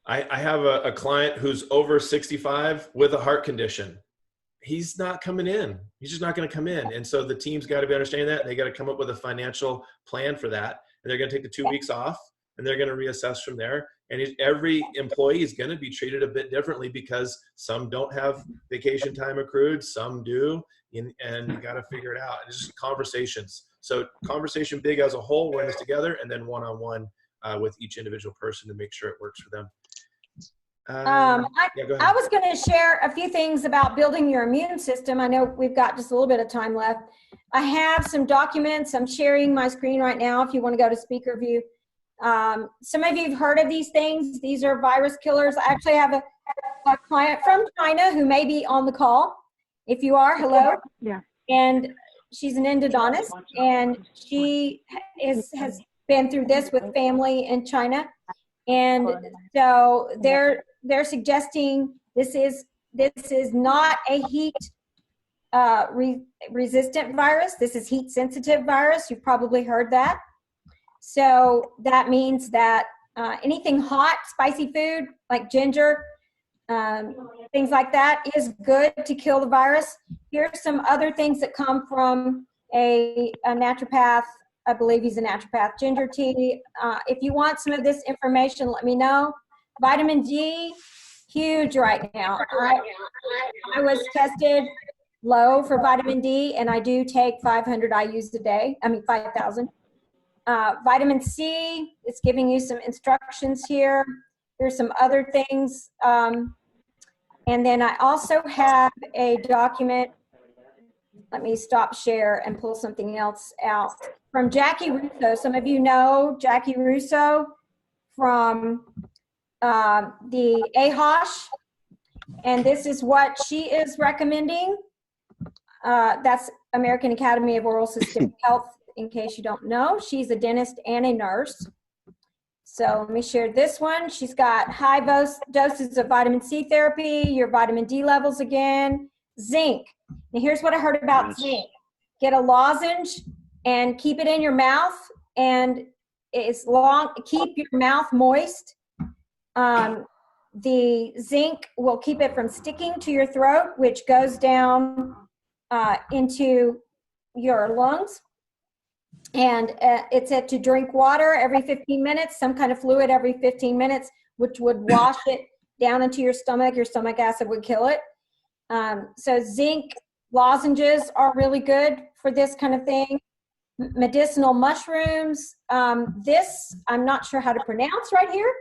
I have a client who's over 65 with a heart condition. He's not coming in. He's just not going to come in. And so the team's got to be understanding that. They got to come up with a financial plan for that. And they're going to take the 2 weeks off, and they're going to reassess from there. And every employee is going to be treated a bit differently, because some don't have vacation time accrued, some do, and you got to figure it out. It's just conversations. So conversation big as a whole, we're in this together, and then one-on-one with each individual person to make sure it works for them. I was going to share a few things about building your immune system. I know we've got just a little bit of time left. I have some documents. I'm sharing my screen right now if you want to go to speaker view. Some of you have heard of these things. These are virus killers. I actually have a client from China who may be on the call. If you are, hello. Yeah. And she's an endodontist, and she has been through this with family in China. And so they're suggesting this is This is not a heat resistant virus. This is heat sensitive virus. You've probably heard that. So that means that anything hot, spicy food like ginger, things like that is good to kill the virus. Here's some other things that come from a naturopath. I believe he's a naturopath. Ginger tea. If you want some of this information, let me know. Vitamin D, huge right now. I was tested low for vitamin D, and I do take 500 IUs a day. 5,000. Vitamin C, it's giving you some instructions here. Here's some other things. And then I also have a document. Let me stop share and pull something else out. From Jackie Russo. Some of you know Jackie Russo from the AHOSH. And this is what she is recommending. That's American Academy of Oral Systemic Health, in case you don't know. She's a dentist and a nurse. So let me share this one. She's got high doses of vitamin C therapy, your vitamin D levels again, zinc. Now here's what I heard about zinc. Get a lozenge and keep it in your mouth, and keep your mouth moist. The zinc will keep it from sticking to your throat, which goes down into your lungs. And it's said to drink water every 15 minutes, some kind of fluid every 15 minutes, which would wash it down into your stomach. Your stomach acid would kill it. So zinc lozenges are really good for this kind of thing. Medicinal mushrooms. This, I'm not sure how to pronounce right here,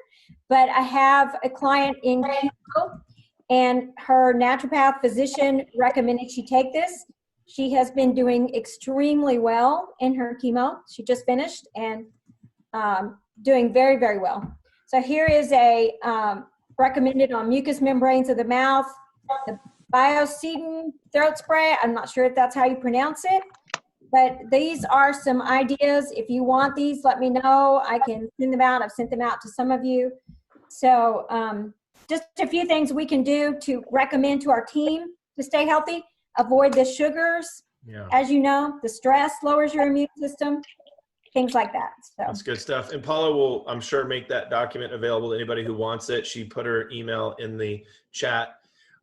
but I have a client in chemo, and her naturopath physician recommended she take this. She has been doing extremely well in her chemo. She just finished and doing very, very well. So here is a recommended on mucous membranes of the mouth, the Biocedin throat spray. I'm not sure if that's how you pronounce it, but these are some ideas. If you want these, let me know. I can send them out. I've sent them out to some of you. So just a few things we can do to recommend to our team to stay healthy. Avoid the sugars. Yeah. As you know, the stress lowers your immune system, things like that. So that's good stuff. And Paula will, I'm sure, make that document available to anybody who wants it. She put her email in the chat.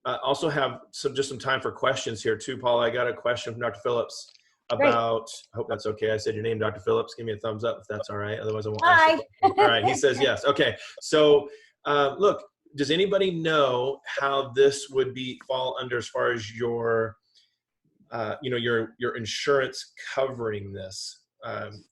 Also have some time for questions here too, Paula. I got a question from Dr. Phillips about, I hope that's okay. I said your name, Dr. Phillips. Give me a thumbs up if that's all right. Otherwise I won't. Hi. All right. He says yes. Okay. So look, does anybody know how this would fall under as far as your insurance covering this,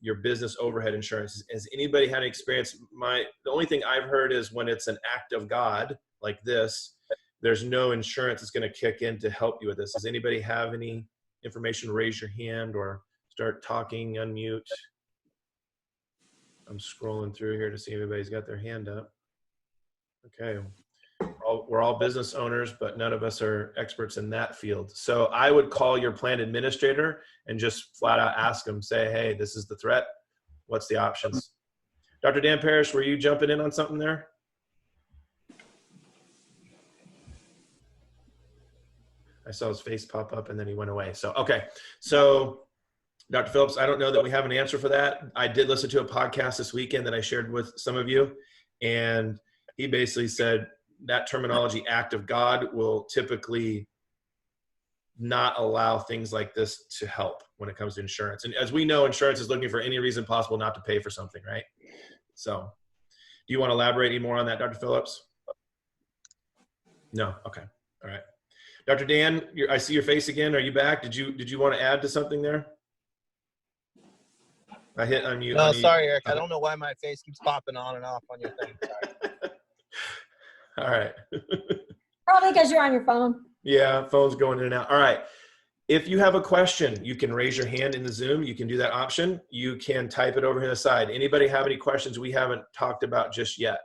your business overhead insurance? Has anybody had an experience? The only thing I've heard is when it's an act of God like this, there's no insurance that's going to kick in to help you with this. Does anybody have any information? Raise your hand or start talking, unmute. I'm scrolling through here to see if anybody's got their hand up. Okay. We're all business owners, but none of us are experts in that field. So I would call your plan administrator and just flat out ask them, say, hey, this is the threat. What's the options? Dr. Dan Parrish, were you jumping in on something there? I saw his face pop up and then he went away. So, okay. So Dr. Phillips, I don't know that we have an answer for that. I did listen to a podcast this weekend that I shared with some of you, and he basically said that terminology, act of God, will typically not allow things like this to help when it comes to insurance. And as we know, insurance is looking for any reason possible not to pay for something, right? So do you want to elaborate any more on that, Dr. Phillips? No? Okay. All right. Dr. Dan, I see your face again. Are you back? Did you want to add to something there? I hit unmute. No, sorry, Eric. I don't know why my face keeps popping on and off on your thing. Sorry. All right. Probably because you're on your phone. Yeah, phone's going in and out. All right. If you have a question, you can raise your hand in the Zoom. You can do that option. You can type it over here on the side. Anybody have any questions we haven't talked about just yet?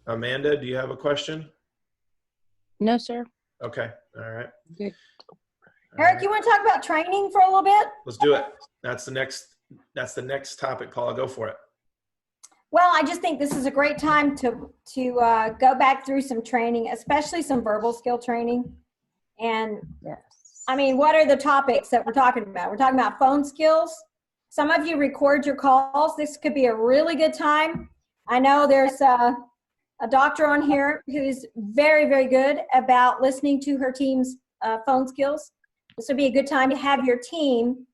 Amanda, do you have a question? No, sir. Okay. All right. Good. Eric, you want to talk about training for a little bit? Let's do it. That's the next topic, Paula. Go for it. Well, I just think this is a great time to go back through some training, especially some verbal skill training. And I mean, what are the topics that we're talking about? We're talking about phone skills. Some of you record your calls. This could be a really good time. I know there's a doctor on here who's very, very good about listening to her team's phone skills. This would be a good time to have your team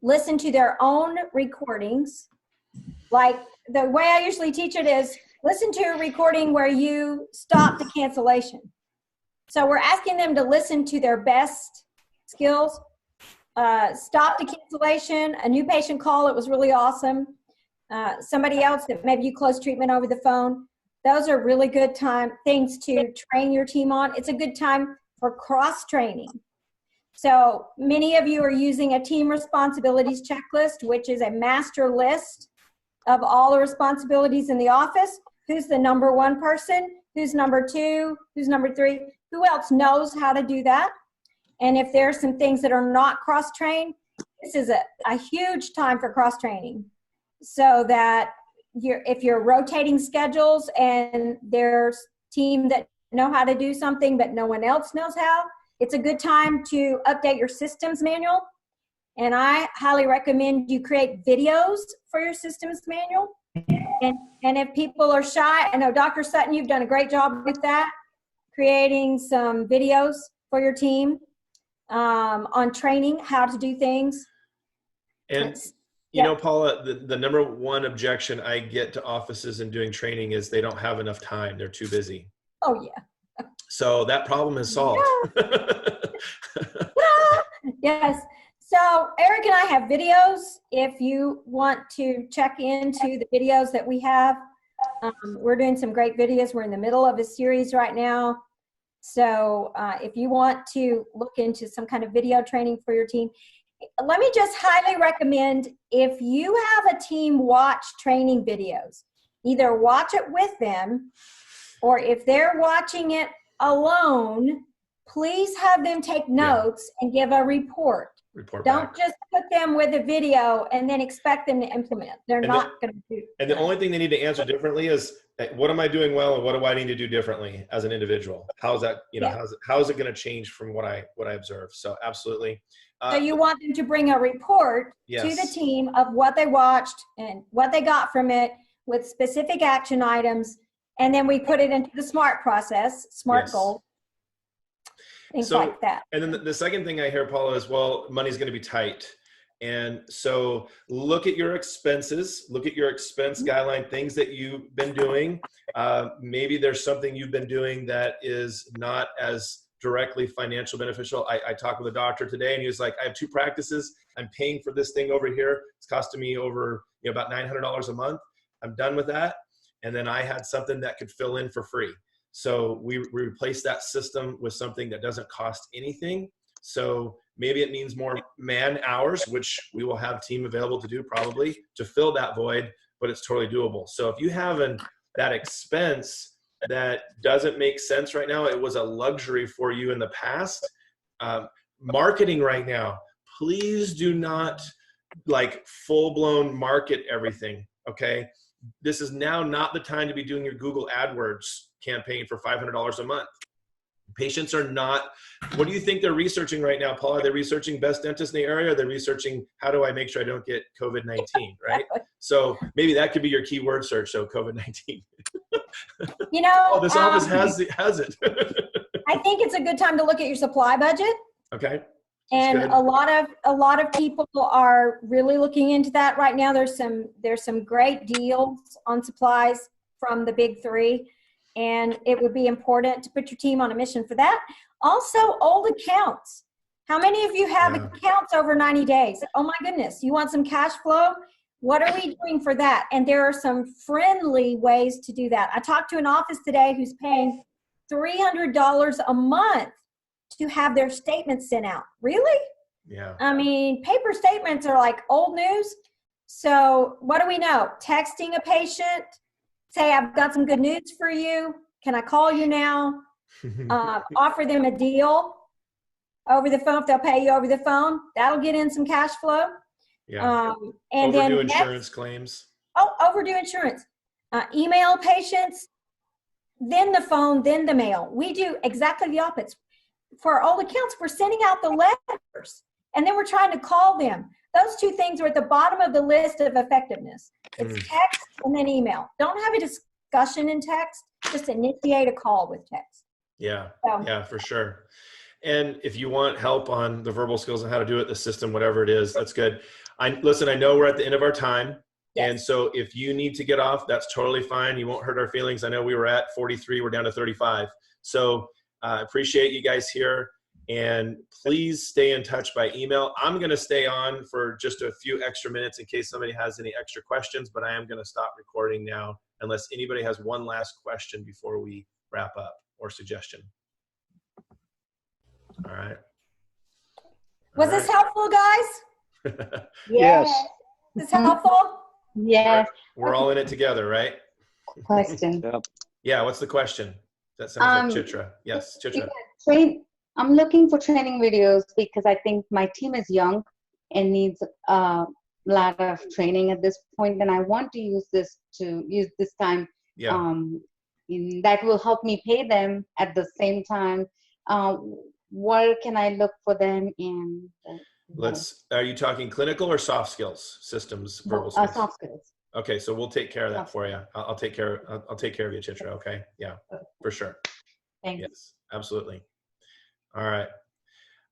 listen to their own recordings. Like the way I usually teach it is listen to a recording where you stop the cancellation. So we're asking them to listen to their best skills. Stop the cancellation, a new patient call, it was really awesome. Somebody else that maybe you close treatment over the phone. Those are really good things to train your team on. It's a good time for cross-training. So many of you are using a team responsibilities checklist, which is a master list of all the responsibilities in the office. Who's the number one person? Who's number two? Who's number three? Who else knows how to do that? And if there's some things that are not cross-trained, this is a huge time for cross-training. So that if you're rotating schedules and there's team that know how to do something but no one else knows how, it's a good time to update your systems manual. And I highly recommend you create videos for your systems manual. And if people are shy, I know Dr. Sutton, you've done a great job with that, creating some videos for your team on training, how to do things. And you know, Paula, the number one objection I get to offices and doing training is they don't have enough time. They're too busy. Oh, yeah. So that problem is solved. Yes. So Eric and I have videos. If you want to check into the videos that we have, we're doing some great videos. We're in the middle of a series right now. So if you want to look into some kind of video training for your team, let me just highly recommend, if you have a team watch training videos, either watch it with them, or if they're watching it alone, please have them take notes and give a report. Don't just put them with a video and then expect them to implement. They're not going to do. And the only thing they need to answer differently is, what am I doing well, and what do I need to do differently as an individual? How's that? How is it going to change from what I observe? So absolutely. So you want them to bring a report to the team of what they watched and what they got from it with specific action items, and then we put it into the SMART process, SMART goals. Things like that. And then the second thing I hear, Paula, is, well, money's going to be tight. And so look at your expenses, look at your expense guideline, things that you've been doing. Maybe there's something you've been doing that is not as directly financial beneficial. I talked with a doctor today, and he was like, I have 2 practices. I'm paying for this thing over here. It's costing me over about $900 a month. I'm done with that. And then I had something that could fill in for free. So we replace that system with something that doesn't cost anything. So maybe it means more man hours, which we will have team available to do probably to fill that void, but it's totally doable. So if you have that expense that doesn't make sense right now, it was a luxury for you in the past. Marketing right now, please do not full-blown market everything, okay? This is now not the time to be doing your Google AdWords campaign for $500 a month. Patients are not, what do you think they're researching right now, Paula? Are they researching best dentist in the area? Or are they researching, how do I make sure I don't get COVID-19, right? So maybe that could be your keyword search, so COVID-19. This office has it. I think it's a good time to look at your supply budget. Okay. And a lot of people are really looking into that right now. There's some great deals on supplies from the big 3, and it would be important to put your team on a mission for that. Also, old accounts. How many of you have accounts over 90 days? Oh my goodness, you want some cash flow? What are we doing for that? And there are some friendly ways to do that. I talked to an office today who's paying $300 a month to have their statements sent out. Really? Yeah. I mean, paper statements are like old news. So what do we know? Texting a patient, say, I've got some good news for you. Can I call you now? Offer them a deal over the phone. If they'll pay you over the phone, that'll get in some cash flow. Yeah. And overdue then insurance claims. Oh, overdue insurance. email patients, then the phone, then the mail. We do exactly the opposite. For all accounts, we're sending out the letters, and then we're trying to call them. Those two things are at the bottom of the list of effectiveness. It's text and then email. Don't have a discussion in text. Just initiate a call with text. Yeah, yeah, for sure. And if you want help on the verbal skills and how to do it, the system, whatever it is, that's good. Listen, I know we're at the end of our time. Yes. And so if you need to get off, that's totally fine. You won't hurt our feelings. I know we were at 43, we're down to 35. So I appreciate you guys here. And please stay in touch by email. I'm going to stay on for just a few extra minutes in case somebody has any extra questions, but I am going to stop recording now unless anybody has one last question before we wrap up or suggestion. All right. Was this helpful, guys? Yes. Is this helpful? Yes. We're all in it together, right? Question. Yeah, what's the question? That sounds like Chitra. Yes, Chitra. I'm looking for training videos because I think my team is young and needs a lot of training at this point, and I want to use this time. Yeah. That will help me pay them at the same time. Where can I look for them in? Are you talking clinical or soft skills systems, verbal skills? Soft skills. Okay, so we'll take care of that for you. I'll take care of you, Chitra. Okay, yeah, for sure. Thanks. Yes, absolutely. All right.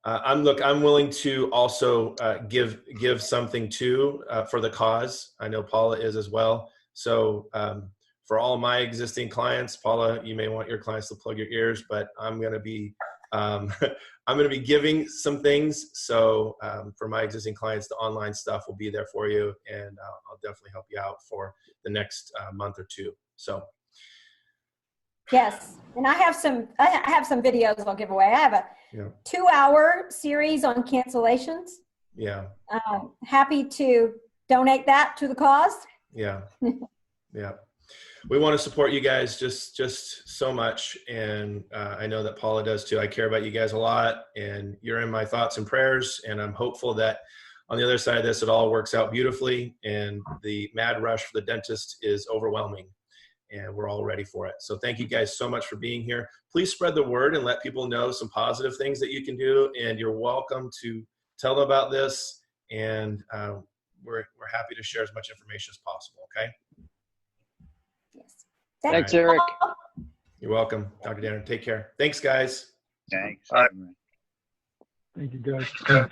I'm willing to also give something too for the cause. I know Paula is as well. So for all my existing clients, Paula, you may want your clients to plug your ears, but I'm going to be giving some things. So for my existing clients, the online stuff will be there for you, and I'll definitely help you out for the next month or two. So. Yes, and I have some videos I'll give away. I have a 2-hour series on cancellations. Yeah. Happy to donate that to the cause. Yeah. Yeah. We want to support you guys just so much, and I know that Paula does too. I care about you guys a lot, and you're in my thoughts and prayers, and I'm hopeful that on the other side of this, it all works out beautifully, and the mad rush for the dentist is overwhelming. And we're all ready for it. So thank you guys so much for being here. Please spread the word and let people know some positive things that you can do. And you're welcome to tell them about this. And we're happy to share as much information as possible. Okay. Yes. Thanks, Eric. You're welcome, Dr. Danner. Take care. Thanks, guys. Thanks. Thank you, guys.